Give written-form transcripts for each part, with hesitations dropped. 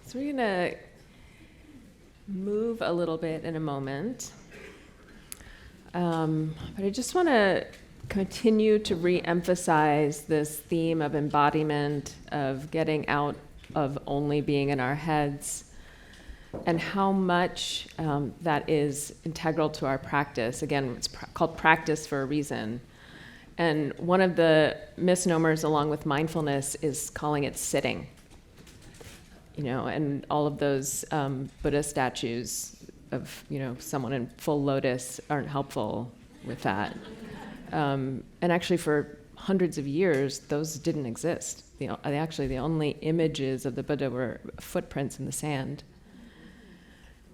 So we're going to move a little bit in a moment. But I just want to continue to re-emphasize this theme of embodiment, of getting out of only being in our heads, and how much that is integral to our practice. Again, it's called practice for a reason. And one of the misnomers along with mindfulness is calling it sitting. You know, and all of those Buddha statues of, you know, someone in full lotus aren't helpful with that. And actually for hundreds of years, those didn't exist. Actually, the only images of the Buddha were footprints in the sand.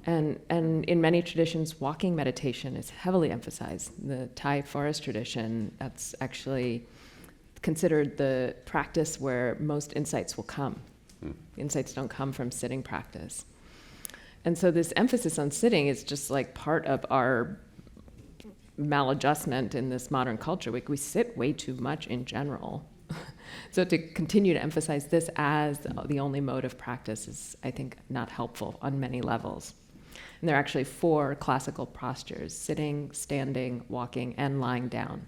And in many traditions, walking meditation is heavily emphasized. The Thai forest tradition, that's actually considered the practice where most insights will come. Insights don't come from sitting practice. And so this emphasis on sitting is just like part of our maladjustment in this modern culture. We sit way too much in general. So to continue to emphasize this as the only mode of practice is, I think, not helpful on many levels. And there are actually 4 classical postures: sitting, standing, walking, and lying down.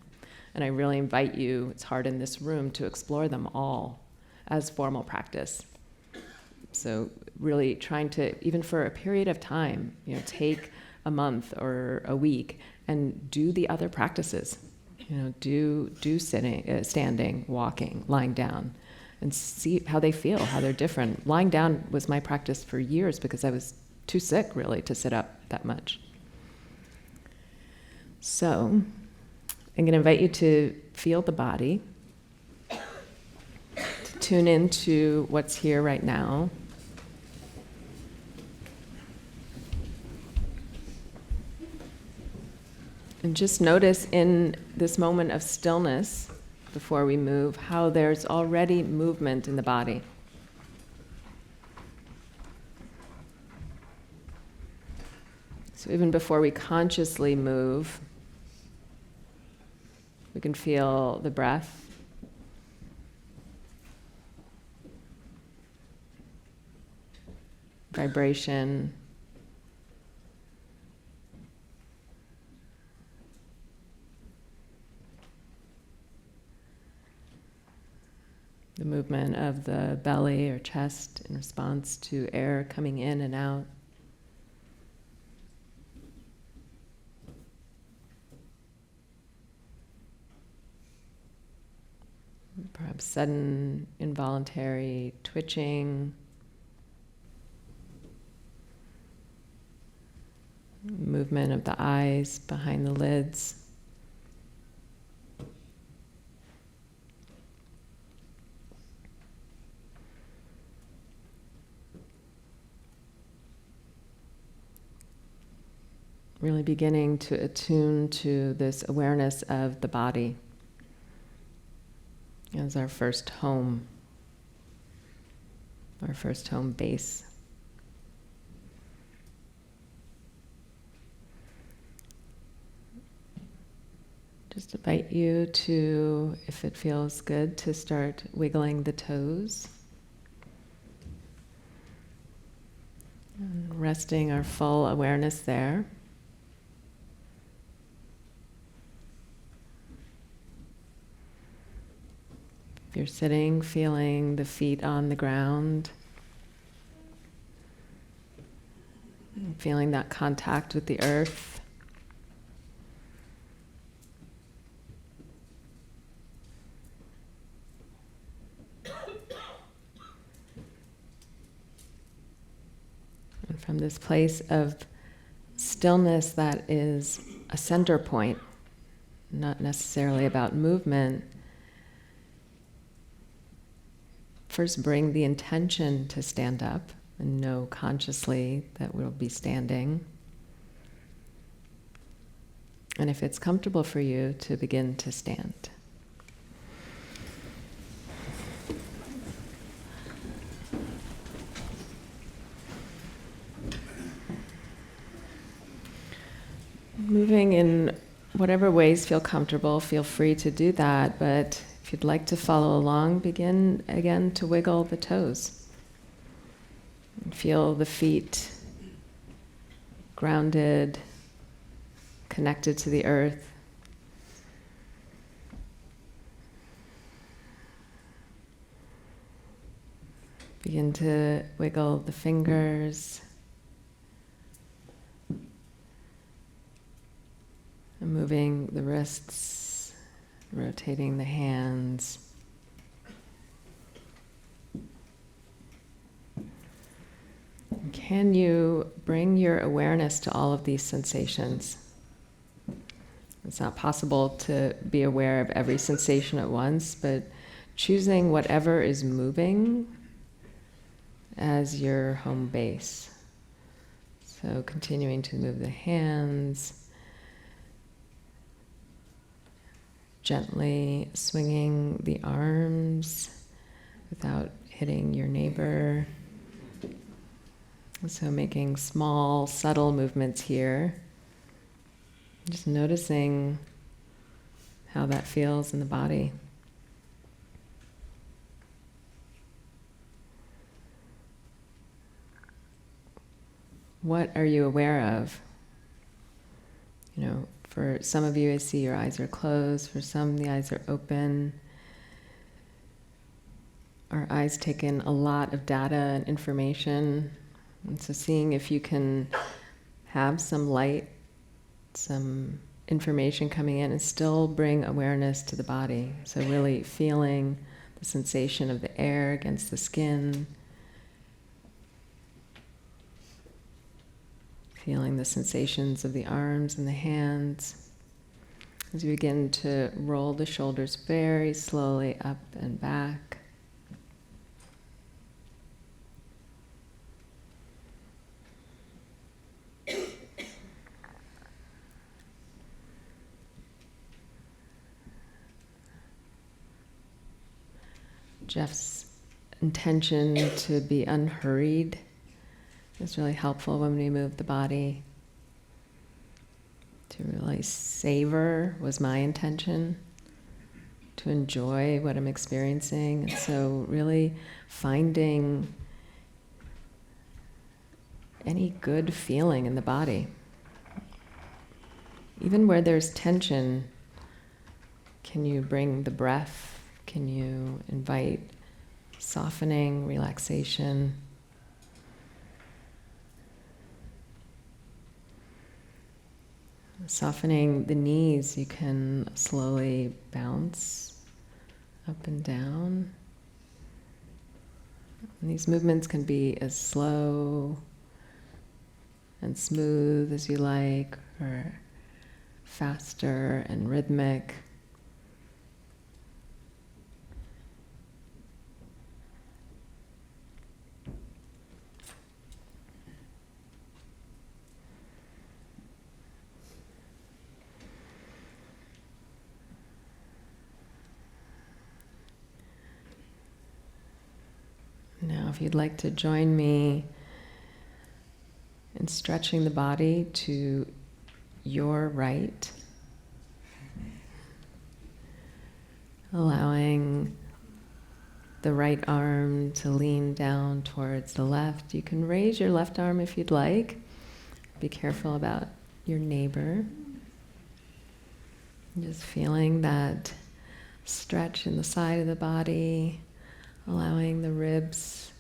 And I really invite you, it's hard in this room, to explore them all as formal practice. So really trying to, even for a period of time, you know, take a month or a week and do the other practices. You know, do sitting, standing, walking, lying down, and see how they feel, how they're different. Lying down was my practice for years because I was too sick, really, to sit up that much. So I'm going to invite you to feel the body, to tune into what's here right now. And just notice in this moment of stillness, before we move, how there's already movement in the body. So even before we consciously move, we can feel the breath. Vibration. The movement of the belly or chest in response to air coming in and out. Perhaps sudden, involuntary twitching. Movement of the eyes behind the lids. Really beginning to attune to this awareness of the body as our first home base. Just invite you to, if it feels good, to start wiggling the toes. And resting our full awareness there. If you're sitting, feeling the feet on the ground, feeling that contact with the earth. And from this place of stillness that is a center point, not necessarily about movement, first bring the intention to stand up and know consciously that we'll be standing. And if it's comfortable for you, to begin to stand. Moving in whatever ways feel comfortable, feel free to do that, but if you'd like to follow along, begin again to wiggle the toes. And feel the feet grounded, connected to the earth. Begin to wiggle the fingers and moving the wrists, rotating the hands. Can you bring your awareness to all of these sensations? It's not possible to be aware of every sensation at once, but choosing whatever is moving as your home base. So continuing to move the hands, gently swinging the arms without hitting your neighbor. So making small, subtle movements here. Just noticing how that feels in the body. What are you aware of? You know, for some of you, I see your eyes are closed. For some, the eyes are open. Our eyes take in a lot of data and information. And so seeing if you can have some light, some information coming in and still bring awareness to the body. So really feeling the sensation of the air against the skin, feeling the sensations of the arms and the hands. As you begin to roll the shoulders very slowly up and back. Jeff's intention to be unhurried is really helpful when we move the body. To really savor was my intention, to enjoy what I'm experiencing. And so really finding any good feeling in the body. Even where there's tension, can you bring the breath? Can you invite softening, relaxation? Softening the knees, you can slowly bounce up and down. And these movements can be as slow and smooth as you like, or faster and rhythmic. Now, if you'd like to join me in stretching the body to your right, allowing the right arm to lean down towards the left. You can raise your left arm if you'd like. Be careful about your neighbor. Just feeling that stretch in the side of the body, allowing the ribs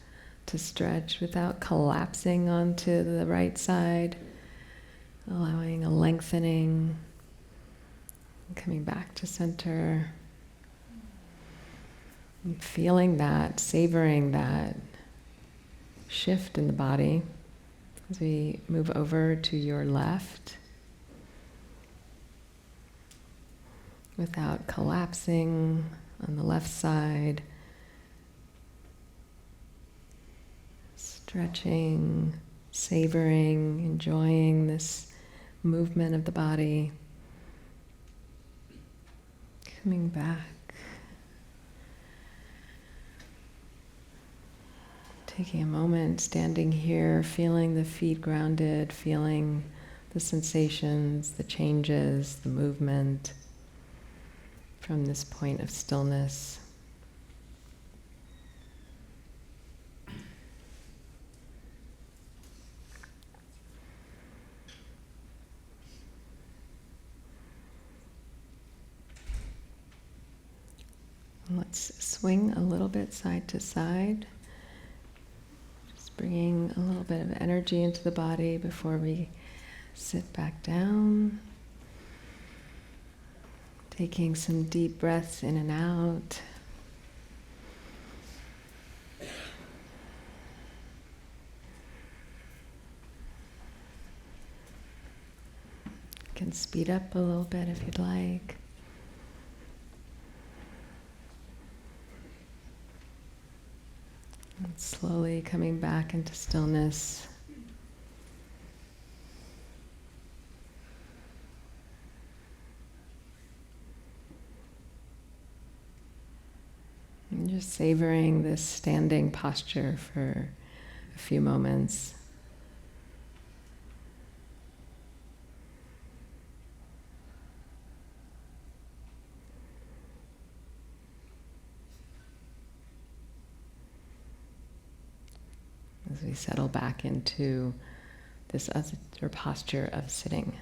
to stretch without collapsing onto the right side, allowing a lengthening, coming back to center, and feeling that, savoring that shift in the body as we move over to your left without collapsing on the left side. Stretching, savoring, enjoying this movement of the body. Coming back. Taking a moment, standing here, feeling the feet grounded, feeling the sensations, the changes, the movement from this point of stillness. Let's swing a little bit side to side. Just bringing a little bit of energy into the body before we sit back down. Taking some deep breaths in and out. You can speed up a little bit if you'd like. And slowly coming back into stillness. And just savoring this standing posture for a few moments. As we settle back into this other posture of sitting.